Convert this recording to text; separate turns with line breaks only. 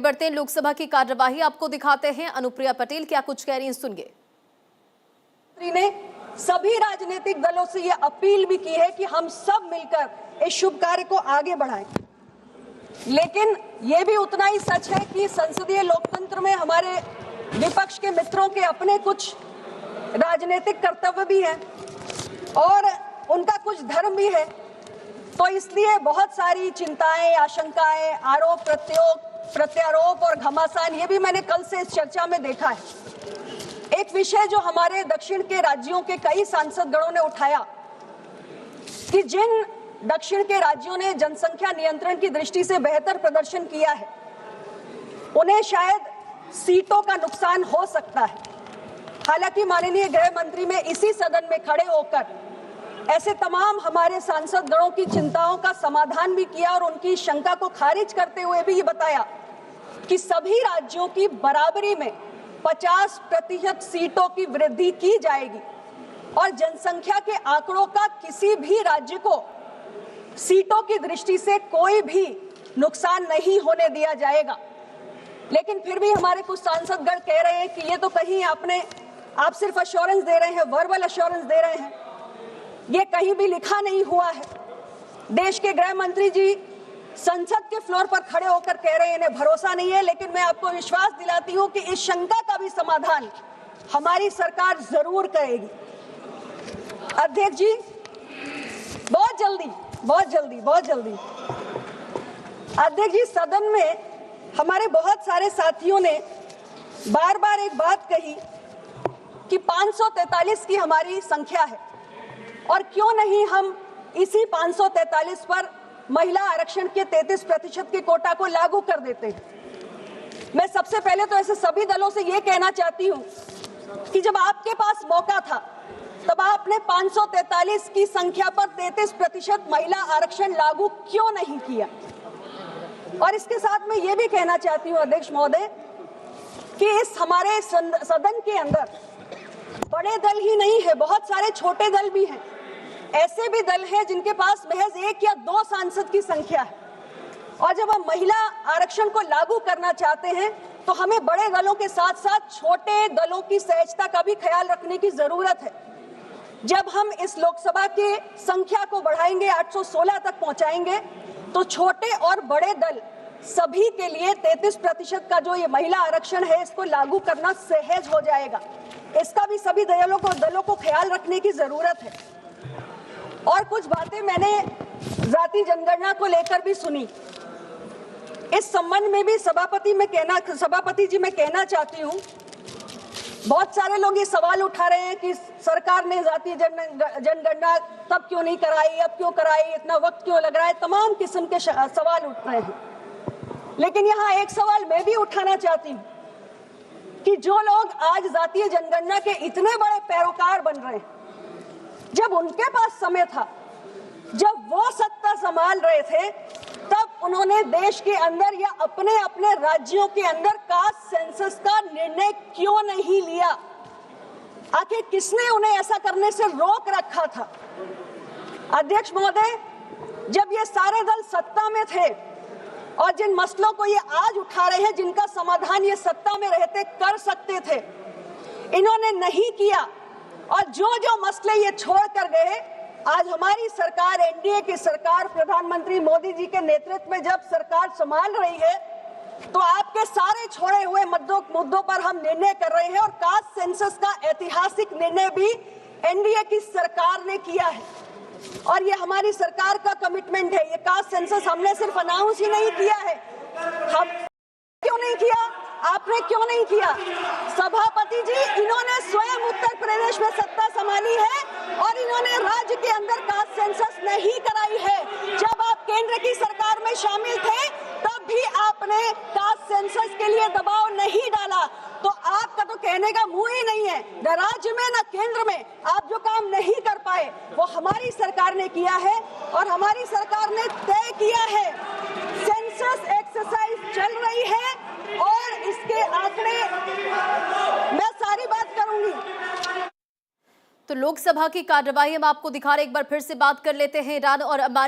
बढ़ते हैं लोकसभा की कार्यवाही आपको दिखाते हैं। अनुप्रिया पटेल क्या कुछ कह रही हैं, सुनिए।
ने सभी राजनीतिक दलों से यह अपील भी की है कि हम सब मिलकर इस शुभ कार्य को आगे बढ़ाएं। लेकिन यह भी उतना ही सच है कि संसदीय लोकतंत्र में हमारे विपक्ष के मित्रों के अपने कुछ राजनीतिक कर्तव्य भी हैं और उनका कुछ धर्म भी है। तो इसलिए बहुत सारी चिंताएं, आशंकाएं, आरोप प्रत्यारोप और घमासान ये भी मैंने कल से इस चर्चा में देखा है। एक विषय जो हमारे दक्षिण के राज्यों के कई सांसद गणों ने उठाया कि जिन दक्षिण के राज्यों ने जनसंख्या नियंत्रण की दृष्टि से बेहतर प्रदर्शन किया है उन्हें शायद सीटों का नुकसान हो सकता है। हालांकि माननीय गृह मंत्री में इसी सदन में खड़े होकर ऐसे तमाम हमारे सांसद गणों की चिंताओं का समाधान भी किया और उनकी शंका को खारिज करते हुए भी ये बताया कि सभी राज्यों की बराबरी में 50% सीटों की वृद्धि की जाएगी और जनसंख्या के आंकड़ों का किसी भी राज्य को सीटों की दृष्टि से कोई भी नुकसान नहीं होने दिया जाएगा। लेकिन फिर भी हमारे कुछ सांसदगण कह रहे हैं कि ये तो कहीं आप सिर्फ अश्योरेंस दे रहे हैं, वर्बल अश्योरेंस दे रहे हैं, ये कहीं भी लिखा नहीं हुआ है। देश के गृह मंत्री जी संसद के फ्लोर पर खड़े होकर कह रहे हैं इन्हें भरोसा नहीं है। लेकिन मैं आपको विश्वास दिलाती हूं कि इस शंका का भी समाधान हमारी सरकार जरूर करेगी। अध्यक्ष जी, बहुत जल्दी अध्यक्ष जी, सदन में हमारे बहुत सारे साथियों ने बार बार एक बात कही कि 543 की हमारी संख्या है और क्यों नहीं हम इसी 543 पर महिला आरक्षण के 33% के कोटा को लागू कर देते हैं। मैं सबसे पहले तो ऐसे सभी दलों से यह कहना चाहती हूं कि जब आपके पास मौका था तब आपने 543 की संख्या पर 33% महिला आरक्षण लागू क्यों नहीं किया। और इसके साथ मैं ये भी कहना चाहती हूं अध्यक्ष महोदय कि इस हमारे सदन के अंदर बड़े दल ही नहीं है, बहुत सारे छोटे दल भी हैं। ऐसे भी दल हैं जिनके पास महज 1 या 2 सांसद की संख्या है और जब हम महिला आरक्षण को लागू करना चाहते हैं तो हमें बड़े दलों के साथ साथ छोटे दलों की सहजता का भी ख्याल रखने की जरूरत है। जब हम इस लोकसभा की संख्या को बढ़ाएंगे, 816 तक पहुंचाएंगे, तो छोटे और बड़े दल सभी के लिए 33% का जो ये महिला आरक्षण है इसको लागू करना सहज हो जाएगा। इसका भी सभी दलों को ख्याल रखने की जरूरत है। और कुछ बातें मैंने जाति जनगणना को लेकर भी सुनी। इस संबंध में भी सभापति जी मैं कहना चाहती हूं, बहुत सारे लोग ये सवाल उठा रहे हैं कि सरकार ने जाति जनगणना तब क्यों नहीं कराई, अब क्यों कराई, इतना वक्त क्यों लग रहा है, तमाम किस्म के सवाल उठ रहे हैं। लेकिन यहाँ एक सवाल मैं भी उठाना चाहती हूँ कि जो लोग आज जातीय जनगणना के इतने बड़े पैरोकार बन रहे हैं, जब उनके पास समय था, जब वो सत्ता संभाल रहे थे, तब उन्होंने देश के अंदर या अपने अपने राज्यों के अंदर कास्ट सेंसस का निर्णय क्यों नहीं लिया? आखिर किसने उन्हें ऐसा करने से रोक रखा था? अध्यक्ष महोदय, जब ये सारे दल सत्ता में थे और जिन मसलों को ये आज उठा रहे हैं, जिनका समाधान ये सत्ता में रहते कर सकते थे, इन्होंने नहीं किया और जो मसले ये छोड़ कर गए। आज हमारी सरकार, एनडीए की सरकार, प्रधानमंत्री मोदी जी के नेतृत्व में जब सरकार संभाल रही है तो आपके सारे छोड़े हुए मुद्दों पर हम निर्णय कर रहे हैं और कास्ट सेंसस का ऐतिहासिक निर्णय भी एनडीए की सरकार ने किया है और ये हमारी सरकार का कमिटमेंट है। ये कास्ट सेंसस हमने सिर्फ अनाउंस ही नहीं किया है, हम क्यों नहीं किया, आपने क्यों नहीं किया? सभापति जी, इन्होंने स्वयं उत्तर प्रदेश में सत्ता संभाली है और इन्होंने राज्य के अंदर कास्ट सेंसस नहीं कराई है। जब आप केंद्र की सरकार में शामिल थे तब भी आपने कास्ट सेंसस के लिए दबाव नहीं डाला। तो आपका तो कहने का मुंह ही नहीं है। न राज्य में न केंद्र में आप जो काम नहीं कर पाए वो हमारी सरकार ने किया है और हमारी सरकार ने तय किया है। सेंसस एक्सरसाइज चल रही है और इसके आंकड़े मैं सारी बात करूंगी।
तो लोकसभा की कार्यवाही हम आपको दिखा रहे, एक बार फिर से बात कर लेते हैं ईरान और अमेरिका